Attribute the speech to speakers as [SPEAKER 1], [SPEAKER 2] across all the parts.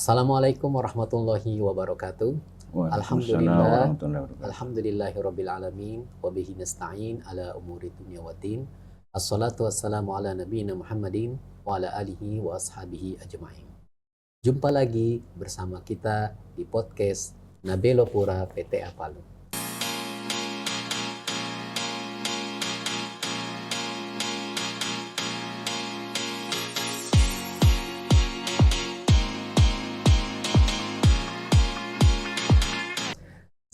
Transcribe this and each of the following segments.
[SPEAKER 1] Assalamualaikum warahmatullahi wabarakatuh.
[SPEAKER 2] Waalaikumsalam warahmatullahi wabarakatuh.
[SPEAKER 1] Alhamdulillahirabbil alamin wa bihi nasta'in ala umuri dunya waddin. Assalatu wassalamu ala nabiyyina Muhammadin wa ala alihi wa ashabihi ajma'in. Jumpa lagi bersama kita di podcast Nabelo Pura PTA Palu.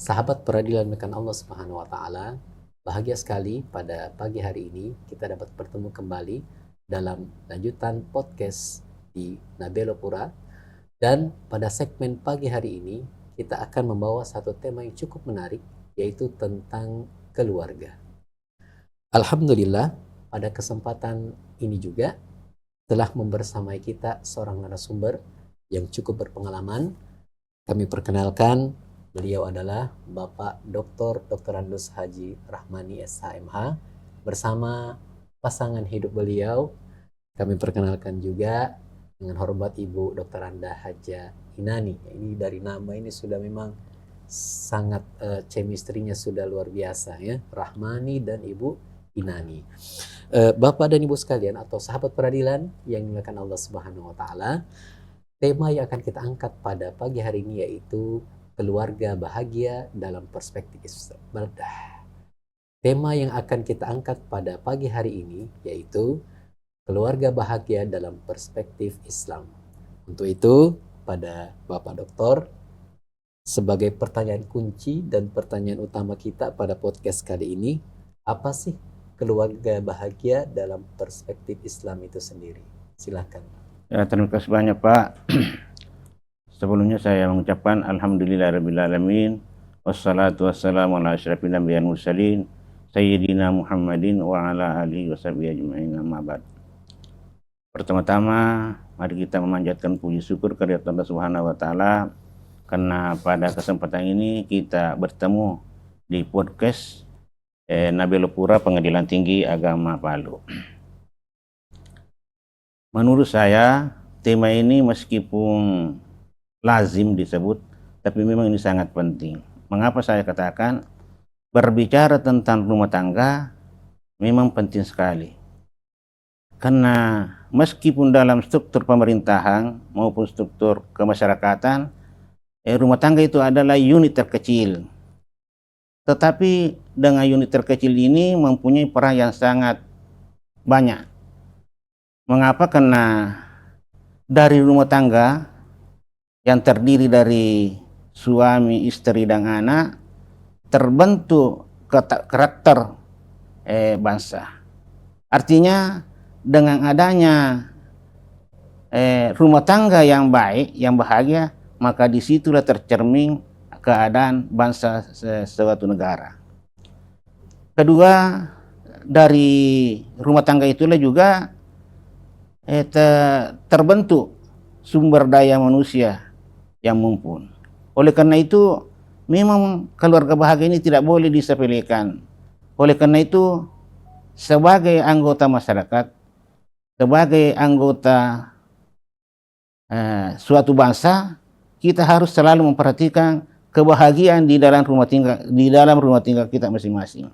[SPEAKER 1] Sahabat peradilan rekan Allah Subhanahu wa taala, bahagia sekali pada pagi hari ini kita dapat bertemu kembali dalam lanjutan podcast di Nabelo Pura, dan pada segmen pagi hari ini kita akan membawa satu tema yang cukup menarik, yaitu tentang keluarga. Alhamdulillah, pada kesempatan ini juga telah membersamai kita seorang narasumber yang cukup berpengalaman. Kami perkenalkan, beliau adalah Bapak Dr. Andus Haji Rahmani SHMH bersama pasangan hidup beliau. Kami perkenalkan juga dengan hormat Ibu Dr. Anda Haja Inani. Ini dari nama ini sudah memang sangat chemistry-nya sudah luar biasa ya, Rahmani dan Ibu Inani. Bapak dan Ibu sekalian atau sahabat peradilan yang dimuliakan Allah Subhanahu wa taala, tema yang akan kita angkat pada pagi hari ini yaitu keluarga bahagia dalam perspektif Islam. Tema yang akan kita angkat pada pagi hari ini yaitu keluarga bahagia dalam perspektif Islam. Untuk itu, pada Bapak Doktor, sebagai pertanyaan kunci dan pertanyaan utama kita pada podcast kali ini, apa sih keluarga bahagia dalam perspektif Islam itu sendiri? Silakan.
[SPEAKER 2] Ya, terima kasih banyak Pak. Sebelumnya saya mengucapkan alhamdulillahirrabbilalamin, wassalatu wassalamu ala asyrafil anbiya'i wal mursalin sayyidina Muhammadin wa ala alihi washabihi ajma'in, amma ba'd. Pertama-tama mari kita memanjatkan puji syukur kehadirat Allah Subhanahu wa taala karena pada kesempatan ini kita bertemu di podcast Nabelo Pura Pengadilan Tinggi Agama Palu. Menurut saya tema ini meskipun lazim disebut, tapi memang ini sangat penting. Mengapa saya katakan berbicara tentang rumah tangga memang penting sekali? Karena meskipun dalam struktur pemerintahan maupun struktur kemasyarakatan, rumah tangga itu adalah unit terkecil. Tetapi dengan unit terkecil ini mempunyai peran yang sangat banyak. Mengapa? Karena dari rumah tangga yang terdiri dari suami, istri, dan anak terbentuk karakter bangsa. Artinya dengan adanya rumah tangga yang baik, yang bahagia, maka disitulah tercermin keadaan bangsa suatu negara. Kedua, dari rumah tangga itulah juga terbentuk sumber daya manusia yang mumpuni. Oleh karena itu, memang keluarga bahagia ini tidak boleh disepelekan. Oleh karena itu, sebagai anggota masyarakat, sebagai anggota suatu bangsa, kita harus selalu memperhatikan kebahagiaan di dalam rumah tangga kita masing-masing.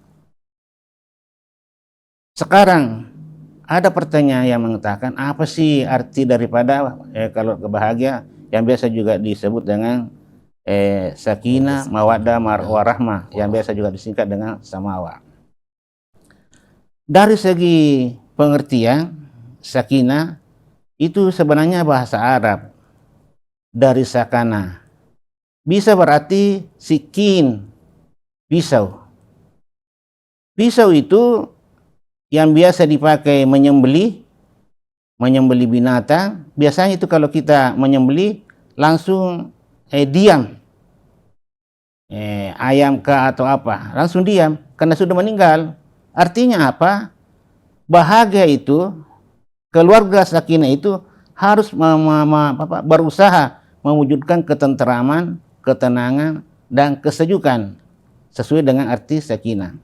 [SPEAKER 2] Sekarang ada pertanyaan yang mengatakan apa sih arti daripada keluarga bahagia yang biasa juga disebut dengan sakinah, mawaddah, warahmah, yang biasa juga disingkat dengan samawa. Dari segi pengertian, sakinah itu sebenarnya bahasa Arab dari sakana. Bisa berarti sikin, pisau. Pisau itu yang biasa dipakai menyembelih binatang. Biasanya itu kalau kita menyembelih langsung diam, ayam kah atau apa, langsung diam karena sudah meninggal. Artinya apa? Bahagia itu, keluarga sakinah itu harus berusaha mewujudkan ketenteraman, ketenangan, dan kesejukan sesuai dengan arti sakinah.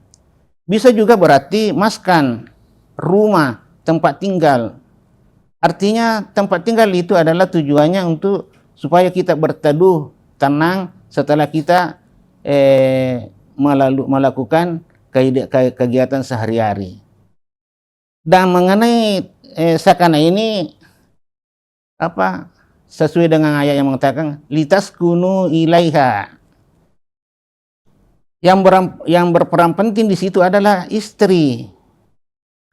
[SPEAKER 2] Bisa juga berarti maskan, rumah, tempat tinggal. Artinya tempat tinggal itu adalah tujuannya untuk supaya kita berteduh tenang setelah kita melakukan kegiatan sehari-hari. Dan mengenai sakana ini sesuai dengan ayat yang mengatakan litaskunu ilaiha. Yang berperan penting di situ adalah istri.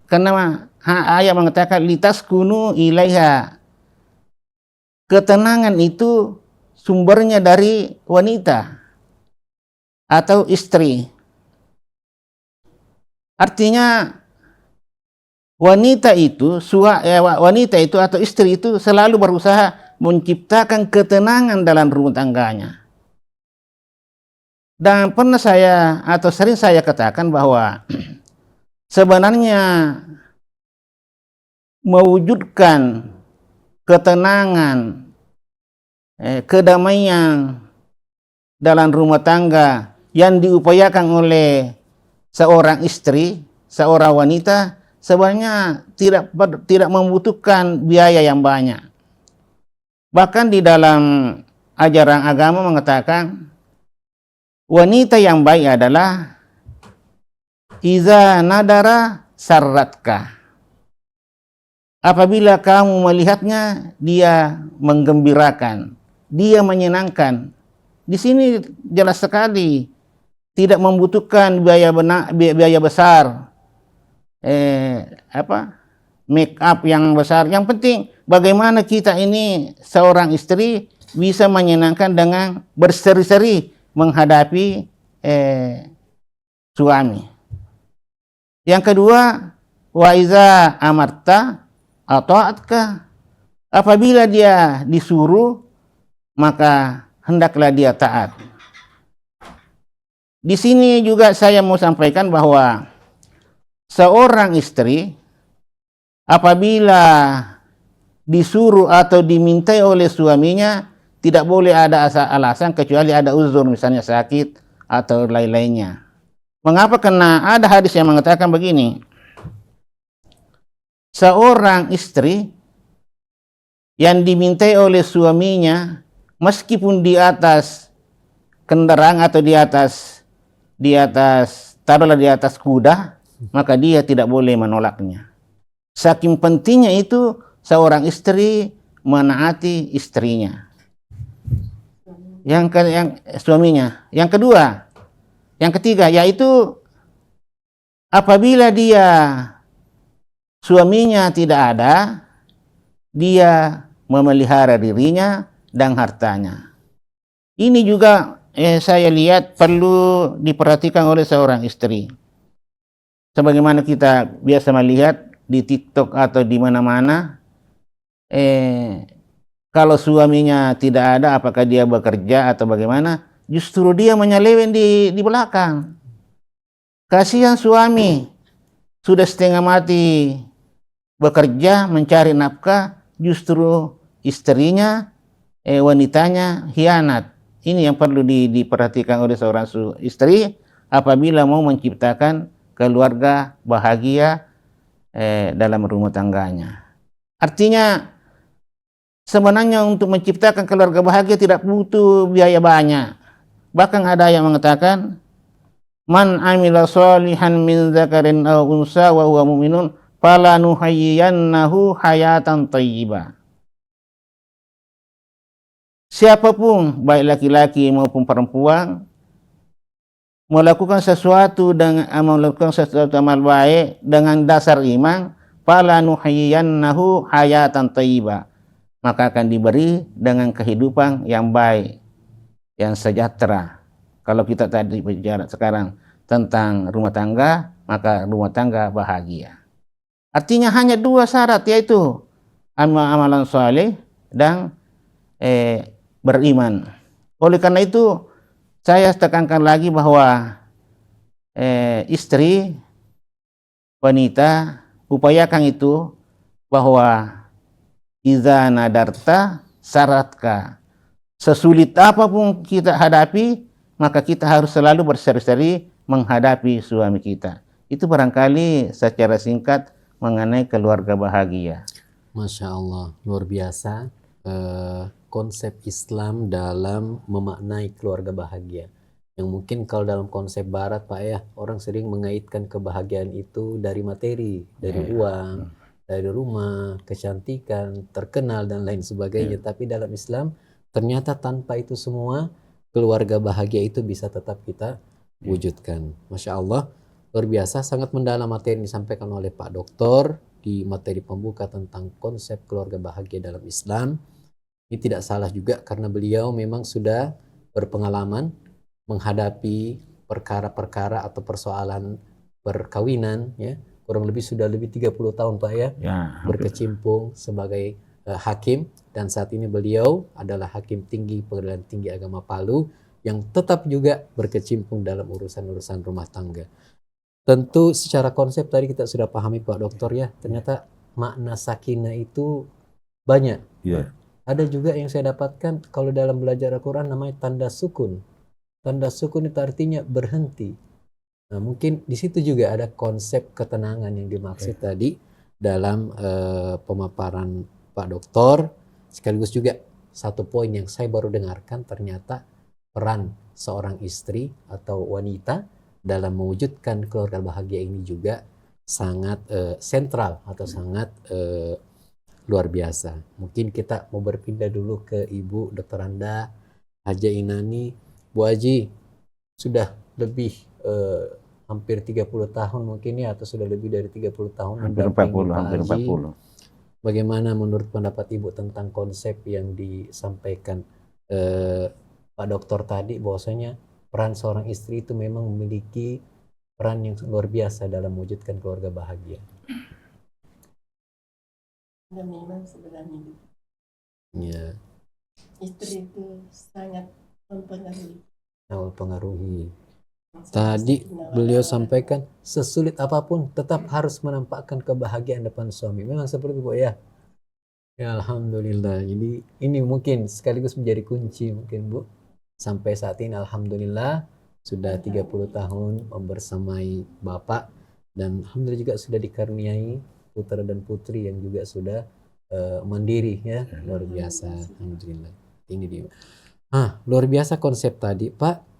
[SPEAKER 2] Karena ayat mengatakan litaskunu ilaiha. Ketenangan itu sumbernya dari wanita atau istri. Artinya wanita itu atau istri itu selalu berusaha menciptakan ketenangan dalam rumah tangganya. Dan pernah sering saya katakan bahwa sebenarnya mewujudkan ketenangan, kedamaian dalam rumah tangga yang diupayakan oleh seorang istri, seorang wanita, sebenarnya tidak membutuhkan biaya yang banyak. Bahkan di dalam ajaran agama mengatakan wanita yang baik adalah iza nadara sarratka. Apabila kamu melihatnya, dia menggembirakan, dia menyenangkan. Di sini jelas sekali tidak membutuhkan biaya besar, make up yang besar. Yang penting bagaimana kita ini seorang istri bisa menyenangkan dengan berseri-seri menghadapi suami. Yang kedua, wa iza amarta ata'atka. Apabila dia disuruh, maka hendaklah dia taat. Di sini juga saya mau sampaikan bahwa seorang istri apabila disuruh atau dimintai oleh suaminya, tidak boleh ada alasan kecuali ada uzur, misalnya sakit atau lain-lainnya. Mengapa? Karena ada hadis yang mengatakan begini, seorang istri yang dimintai oleh suaminya, meskipun di atas kendaraan atau di atas kuda, maka dia tidak boleh menolaknya. Saking pentingnya itu seorang istri menaati istrinya. Suaminya. Yang ketiga yaitu apabila suaminya tidak ada, dia memelihara dirinya dan hartanya. Ini juga saya lihat perlu diperhatikan oleh seorang istri. Sebagaimana kita biasa melihat di TikTok atau di mana-mana, kalau suaminya tidak ada, apakah dia bekerja atau bagaimana, justru dia menyeleweng di belakang. Kasihan suami, sudah setengah mati bekerja mencari nafkah, justru istrinya, wanitanya hianat. Ini yang perlu diperhatikan oleh seorang istri apabila mau menciptakan keluarga bahagia dalam rumah tangganya. Artinya sebenarnya untuk menciptakan keluarga bahagia tidak butuh biaya banyak. Bahkan ada yang mengatakan, man amila sholihan min dzakarin aw unsa wa huwa mu'minun falanuhayyiyannahu hayatan thayyibah. Siapapun, baik laki-laki maupun perempuan, melakukan sesuatu amal baik dengan dasar iman, falanuhayyiyannahu hayatan thayyibah, maka akan diberi dengan kehidupan yang baik, yang sejahtera. Kalau kita tadi bicara sekarang tentang rumah tangga, maka rumah tangga bahagia. Artinya hanya dua syarat, yaitu amalan saleh dan beriman. Oleh karena itu saya tekankan lagi bahwa istri, wanita, upayakan itu bahwa iza nadarta saratka. Sesulit apapun kita hadapi, maka kita harus selalu berseri-seri menghadapi suami kita. Itu barangkali secara singkat mengenai keluarga bahagia.
[SPEAKER 1] Masya Allah, luar biasa. konsep Islam dalam memaknai keluarga bahagia. Yang mungkin kalau dalam konsep Barat Pak ya, orang sering mengaitkan kebahagiaan itu dari materi, dari uang, dari rumah, kecantikan, terkenal dan lain sebagainya. Tapi dalam Islam ternyata tanpa itu semua keluarga bahagia itu bisa tetap kita wujudkan. Masya Allah, luar biasa, sangat mendalam materi yang disampaikan oleh Pak Doktor di materi pembuka tentang konsep keluarga bahagia dalam Islam. Ini tidak salah juga karena beliau memang sudah berpengalaman menghadapi perkara-perkara atau persoalan perkawinan ya, kurang lebih sudah lebih 30 tahun Pak ya, berkecimpung sebagai hakim, dan saat ini beliau adalah Hakim Tinggi Pengadilan Tinggi Agama Palu yang tetap juga berkecimpung dalam urusan-urusan rumah tangga. Tentu secara konsep tadi kita sudah pahami Pak Dokter ya, ternyata makna sakinah itu banyak. Ada juga yang saya dapatkan kalau dalam belajar Al-Quran namanya tanda sukun. Tanda sukun itu artinya berhenti. Nah, mungkin di situ juga ada konsep ketenangan yang dimaksud tadi dalam pemaparan Pak Doktor. Sekaligus juga satu poin yang saya baru dengarkan, ternyata peran seorang istri atau wanita dalam mewujudkan keluarga bahagia ini juga sangat sentral atau sangat luar biasa. Mungkin kita mau berpindah dulu ke Ibu Dr. Anda, Haja Inani. Bu Haji, sudah lebih hampir 30 tahun mungkin ya, atau sudah lebih dari 30 tahun
[SPEAKER 2] hampir 40.
[SPEAKER 1] Bagaimana menurut pendapat Ibu tentang konsep yang disampaikan Pak Dokter tadi, bahwasanya peran seorang istri itu memang memiliki peran yang luar biasa dalam mewujudkan keluarga bahagia?
[SPEAKER 3] Dan memang sebenarnya
[SPEAKER 1] Ya.
[SPEAKER 3] Istri itu sangat
[SPEAKER 1] mempengaruhi. Tadi beliau sampaikan sesulit apapun tetap harus menampakkan kebahagiaan depan suami. Memang seperti itu ya. Ya alhamdulillah. Jadi ini mungkin sekaligus menjadi kunci mungkin Bu. Sampai saat ini alhamdulillah sudah 30 tahun membersamai Bapak, dan alhamdulillah juga sudah dikaruniai putra dan putri yang juga sudah mandiri ya. Luar biasa. Alhamdulillah. Ini dia. Luar biasa konsep tadi Pak.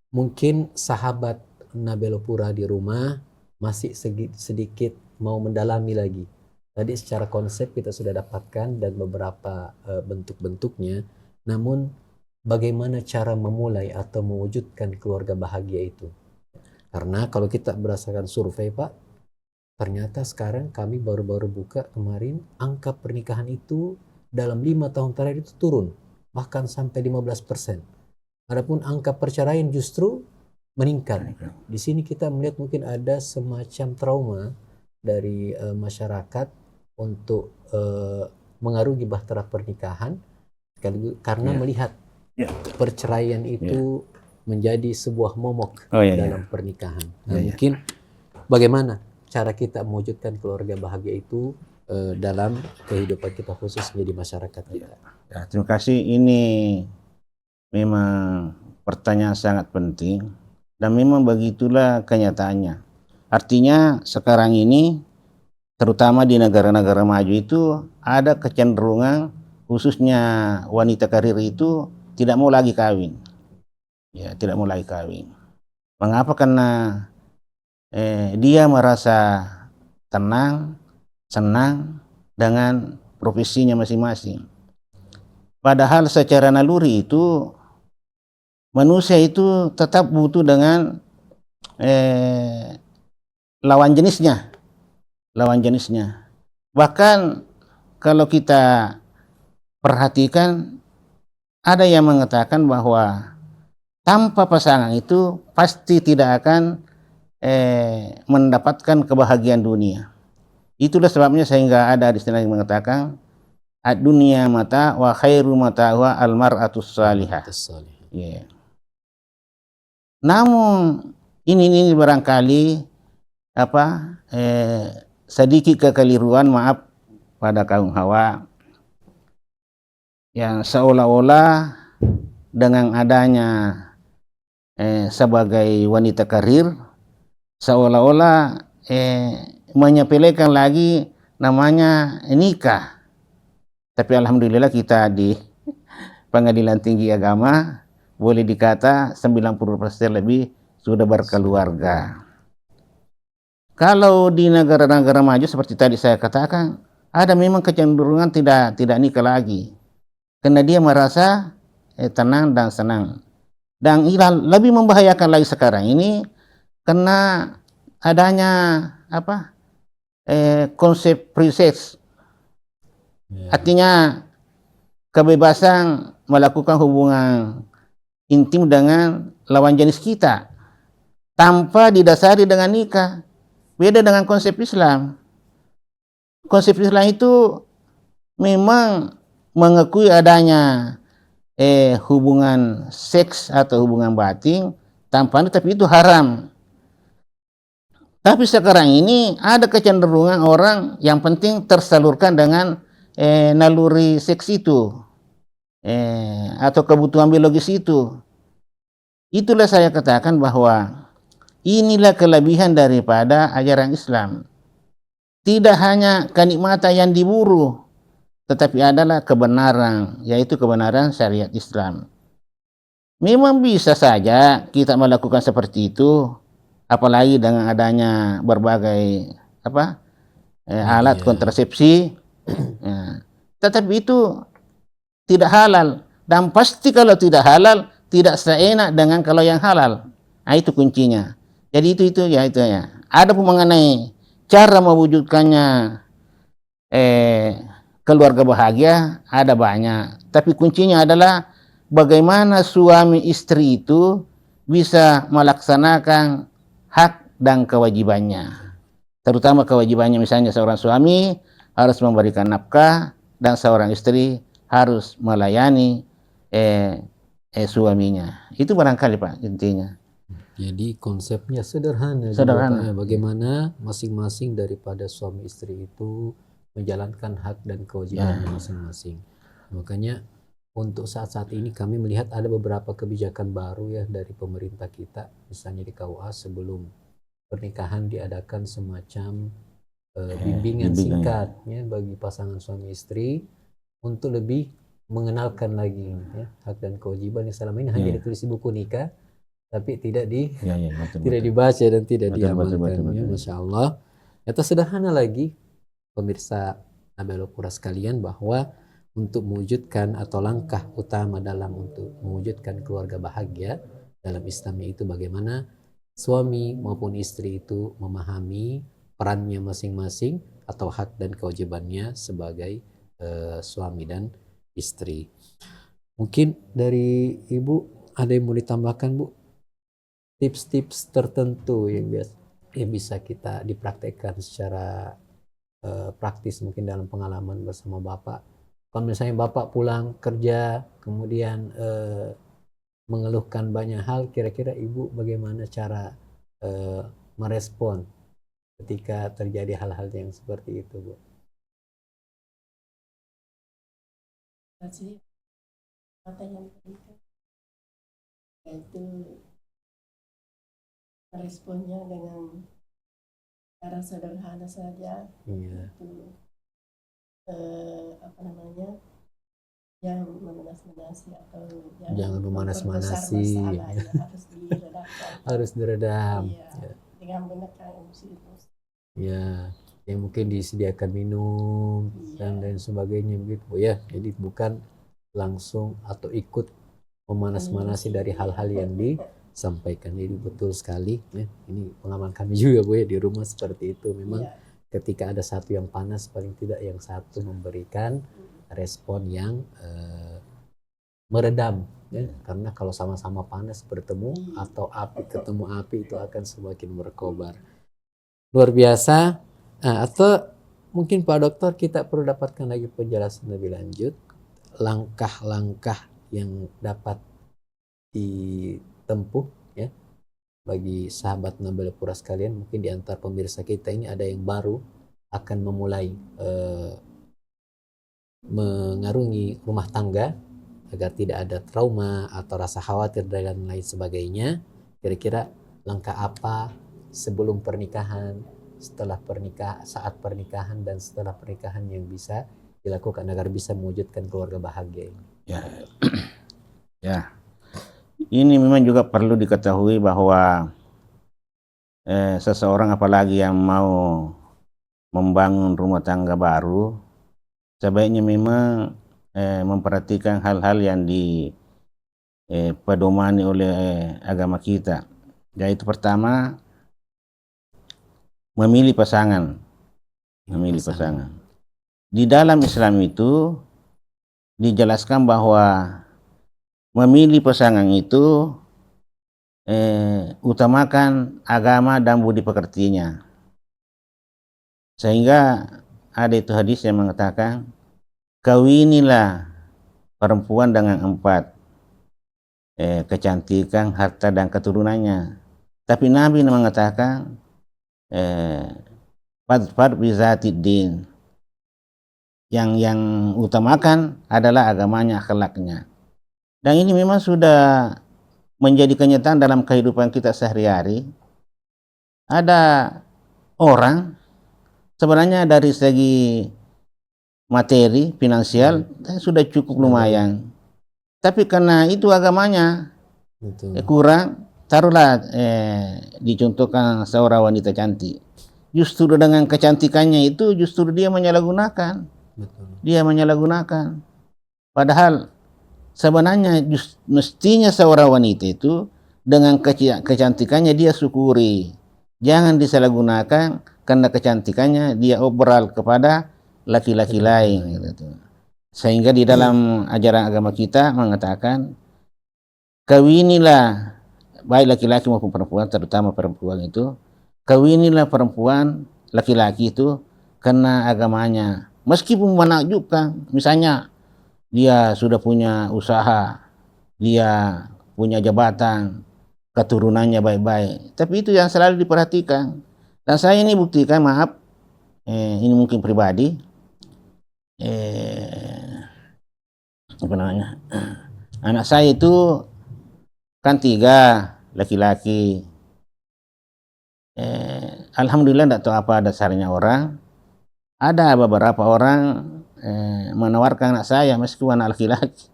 [SPEAKER 1] Mungkin sahabat Nabelo Pura di rumah masih sedikit mau mendalami lagi. Tadi secara konsep kita sudah dapatkan dan beberapa bentuk-bentuknya. Namun bagaimana cara memulai atau mewujudkan keluarga bahagia itu? Karena kalau kita berdasarkan survei Pak, ternyata sekarang kami baru-baru buka kemarin, angka pernikahan itu dalam 5 tahun terakhir itu turun, bahkan sampai 15%. Adapun angka perceraian justru meningkat. Di sini kita melihat mungkin ada semacam trauma dari masyarakat untuk mengaruhi bahtera pernikahan, karena melihat perceraian itu menjadi sebuah momok dalam pernikahan. Mungkin bagaimana cara kita mewujudkan keluarga bahagia itu dalam kehidupan kita khususnya di masyarakat kita?
[SPEAKER 2] Ya, terima kasih. Ini memang pertanyaan sangat penting dan memang begitulah kenyataannya. Artinya sekarang ini terutama di negara-negara maju itu ada kecenderungan khususnya wanita karir itu tidak mau lagi kawin. Ya, tidak mau lagi kawin. Mengapa? Karena dia merasa tenang, senang dengan profesinya masing-masing. Padahal secara naluri itu manusia itu tetap butuh dengan lawan jenisnya. Bahkan kalau kita perhatikan, ada yang mengatakan bahwa tanpa pasangan itu pasti tidak akan mendapatkan kebahagiaan dunia. Itulah sebabnya sehingga ada istilah yang mengatakan ad-dunya mata wa khairu mata'uha al-mar'atus salihah. Yeah. Namun ini barangkali sedikit kekeliruan, maaf pada kaum hawa, yang seolah-olah dengan adanya sebagai wanita karir, seolah-olah menyepelekan lagi namanya nikah. Tapi alhamdulillah kita pengadilan tinggi agama, boleh dikata 90% lebih sudah berkeluarga. Kalau di negara-negara maju seperti tadi saya katakan, ada memang kecenderungan tidak nikah lagi, karena dia merasa tenang dan senang. Dan lebih membahayakan lagi sekarang ini karena adanya konsep free sex, artinya kebebasan melakukan hubungan intim dengan lawan jenis kita tanpa didasari dengan nikah. Beda dengan konsep Islam. Konsep Islam itu memang mengakui adanya hubungan seks atau hubungan batin tanpa tapi itu haram. Tapi sekarang ini ada kecenderungan orang yang penting tersalurkan dengan naluri seks itu atau kebutuhan biologis itu. Itulah saya katakan bahwa inilah kelebihan daripada ajaran Islam. Tidak hanya kenikmatan yang diburu, tetapi adalah kebenaran, yaitu kebenaran syariat Islam. Memang bisa saja kita melakukan seperti itu, apalagi dengan adanya berbagai alat kontrasepsi. Tetapi itu tidak halal, dan pasti kalau tidak halal tidak seenak dengan kalau yang halal. Nah, itu kuncinya. Jadi itu ya. Ada pun mengenai cara mewujudkannya keluarga bahagia ada banyak, tapi kuncinya adalah bagaimana suami istri itu bisa melaksanakan hak dan kewajibannya. Terutama kewajibannya, misalnya seorang suami harus memberikan nafkah dan seorang istri harus melayani suaminya. Itu barangkali Pak intinya.
[SPEAKER 1] Jadi konsepnya sederhana. Bagaimana masing-masing daripada suami istri itu menjalankan hak dan kewajibannya masing-masing. Makanya untuk saat-saat ini kami melihat ada beberapa kebijakan baru ya dari pemerintah kita. Misalnya di KUA sebelum pernikahan diadakan semacam bimbingan singkat ya bagi pasangan suami istri untuk lebih mengenalkan lagi ya hak dan kewajiban yang selama ini hanya ditulis di buku nikah, tapi tidak dibaca dan tidak diamalkan. Masya Allah. Itu sederhana lagi pemirsa Nabelopura sekalian, bahwa untuk mewujudkan atau langkah utama dalam untuk mewujudkan keluarga bahagia dalam Islam itu bagaimana suami maupun istri itu memahami perannya masing-masing atau hak dan kewajibannya sebagai suami dan istri. Mungkin dari Ibu ada yang mau ditambahkan Bu? Tips-tips tertentu yang bisa kita dipraktekkan secara praktis mungkin dalam pengalaman bersama Bapak. Kalau misalnya Bapak pulang kerja kemudian mengeluhkan banyak hal, kira-kira Ibu bagaimana cara merespon ketika terjadi hal-hal yang seperti itu Bu?
[SPEAKER 3] Apa yang diberikan yaitu responnya dengan cara sederhana saja. Itu yang memanas-manasi atau
[SPEAKER 1] jangan memanas-manasi,
[SPEAKER 3] harus diredam.
[SPEAKER 1] Harus diredam.
[SPEAKER 3] Dengan menekan emosi.
[SPEAKER 1] Ya, yang mungkin disediakan minum dan lain sebagainya begitu Bu ya. Jadi bukan langsung atau ikut memanas-manasi dari hal-hal yang disampaikan. Jadi betul sekali ya. Ini pengalaman kami juga Bu ya di rumah seperti itu. Memang ketika ada satu yang panas, paling tidak yang satu memberikan respon yang meredam ya. Karena kalau sama-sama panas bertemu atau api ketemu api itu akan semakin berkobar. Luar biasa. Atau mungkin Pak Dokter kita perlu dapatkan lagi penjelasan lebih lanjut langkah-langkah yang dapat ditempuh ya bagi sahabat Nabelopura sekalian. Mungkin di antara pemirsa kita ini ada yang baru akan memulai mengarungi rumah tangga agar tidak ada trauma atau rasa khawatir dan lain sebagainya. Kira-kira langkah apa sebelum pernikahan, setelah pernikahan, saat pernikahan dan setelah pernikahan yang bisa dilakukan agar bisa mewujudkan keluarga bahagia ini?
[SPEAKER 2] Ya, ya. Ini memang juga perlu diketahui bahwa seseorang apalagi yang mau membangun rumah tangga baru, sebaiknya memang memperhatikan hal-hal yang dipedomani oleh agama kita. Yaitu pertama, memilih pasangan. Memilih pasangan. Di dalam Islam itu dijelaskan bahwa memilih pasangan itu utamakan agama dan budi pekertinya. Sehingga ada itu hadis yang mengatakan, kawinilah perempuan dengan 4, kecantikan, harta, dan keturunannya. Tapi Nabi mengatakan, fadfar bizatid din, yang utamakan adalah agamanya, akhlaknya. Dan ini memang sudah menjadi kenyataan dalam kehidupan kita sehari-hari. Ada orang sebenarnya dari segi materi, finansial sudah cukup lumayan. Tapi karena itu agamanya kurang, taruhlah dicontohkan seorang wanita cantik. Justru dengan kecantikannya itu justru dia menyalahgunakan. Dia menyalahgunakan. Padahal sebenarnya mestinya seorang wanita itu dengan kecantikannya dia syukuri. Jangan disalahgunakan karena kecantikannya dia obral kepada laki-laki lain. Gitu. Sehingga di dalam ajaran agama kita mengatakan, kawinilah, baik laki-laki maupun perempuan, terutama perempuan itu, kawinilah perempuan laki-laki itu karena agamanya. Meskipun menakjubkan, misalnya dia sudah punya usaha, dia punya jabatan, keturunannya baik-baik, tapi itu yang selalu diperhatikan. Dan saya ini buktikan, maaf, ini mungkin pribadi, apa namanya, anak saya itu kan 3 laki-laki. Alhamdulillah tidak tahu apa dasarnya orang. Ada beberapa orang menawarkan anak saya meskipun anak laki-laki.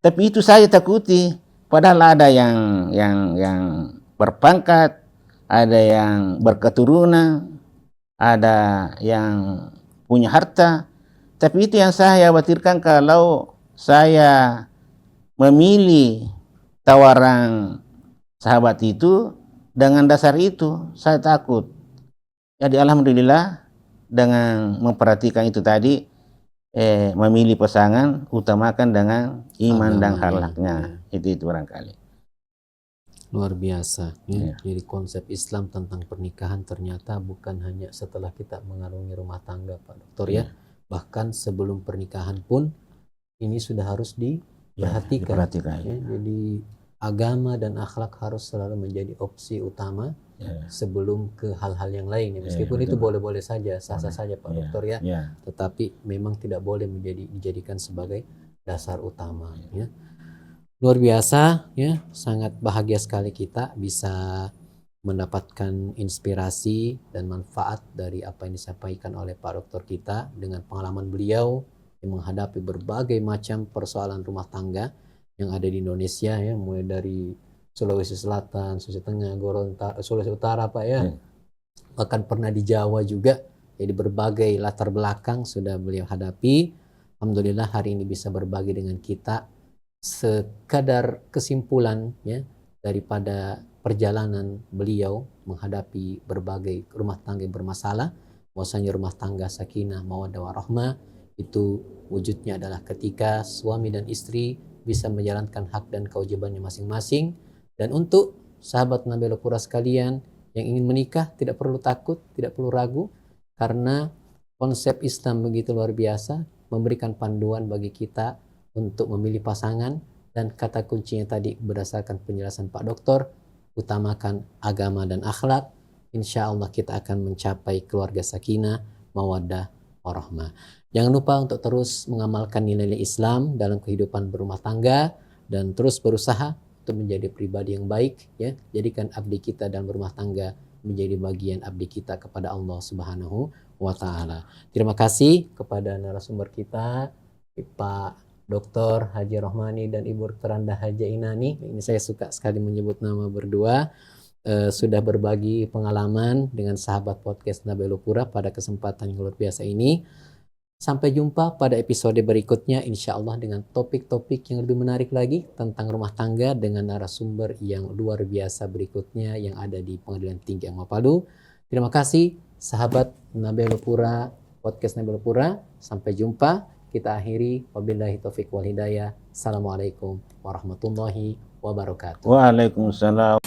[SPEAKER 2] Tapi itu saya takuti. Padahal ada yang berpangkat, ada yang berketurunan, ada yang punya harta. Tapi itu yang saya khawatirkan kalau saya memilih tawaran sahabat itu dengan dasar itu, saya takut. Jadi alhamdulillah dengan memperhatikan itu tadi, memilih pasangan utamakan dengan iman dan akhlaknya. Itu barangkali.
[SPEAKER 1] Luar biasa.
[SPEAKER 2] Ya.
[SPEAKER 1] Jadi konsep Islam tentang pernikahan ternyata bukan hanya setelah kita mengarungi rumah tangga, Pak Dokter ya. Bahkan sebelum pernikahan pun ini sudah harus diperhatikan. Ya. Jadi agama dan akhlak harus selalu menjadi opsi utama sebelum ke hal-hal yang lain. Meskipun itu boleh-boleh saja, sah-sah saja Pak Dokter ya. Tetapi memang tidak boleh dijadikan sebagai dasar utama. Ya. Luar biasa ya, sangat bahagia sekali kita bisa mendapatkan inspirasi dan manfaat dari apa yang disampaikan oleh Pak Dokter kita dengan pengalaman beliau yang menghadapi berbagai macam persoalan rumah tangga yang ada di Indonesia ya, mulai dari Sulawesi Selatan, Sulawesi Tengah, Gorontalo, Sulawesi Utara Pak ya. Bahkan pernah di Jawa juga. Jadi berbagai latar belakang sudah beliau hadapi. Alhamdulillah hari ini bisa berbagi dengan kita sekadar kesimpulan ya daripada perjalanan beliau menghadapi berbagai rumah tangga yang bermasalah. Bahwasanya rumah tangga sakinah, mawaddah warahmah itu wujudnya adalah ketika suami dan istri bisa menjalankan hak dan kewajibannya masing-masing. Dan untuk sahabat Nabila Pura sekalian yang ingin menikah, tidak perlu takut, tidak perlu ragu, karena konsep Islam begitu luar biasa, memberikan panduan bagi kita untuk memilih pasangan. Dan kata kuncinya tadi berdasarkan penjelasan Pak Dokter, utamakan agama dan akhlak. Insya Allah kita akan mencapai keluarga sakinah, mawaddah, warahmah. Jangan lupa untuk terus mengamalkan nilai-nilai Islam dalam kehidupan berumah tangga dan terus berusaha untuk menjadi pribadi yang baik ya. Jadikan abdi kita dalam berumah tangga menjadi bagian abdi kita kepada Allah Subhanahu wa taala. Terima kasih kepada narasumber kita Pak Dr. Haji Rohmani dan Ibu Teranda Haja Inani. Ini saya suka sekali menyebut nama berdua. Sudah berbagi pengalaman dengan sahabat podcast Nabelo Pura pada kesempatan yang luar biasa ini. Sampai jumpa pada episode berikutnya, insya Allah dengan topik-topik yang lebih menarik lagi tentang rumah tangga dengan narasumber yang luar biasa berikutnya yang ada di Pengadilan Tinggi Agama Palu. Terima kasih sahabat Nabelo Pura, podcast Nabelo Pura. Sampai jumpa. Kita akhiri. Wabillahi taufiq wal hidayah. Assalamualaikum warahmatullahi wabarakatuh.
[SPEAKER 2] Waalaikumsalam.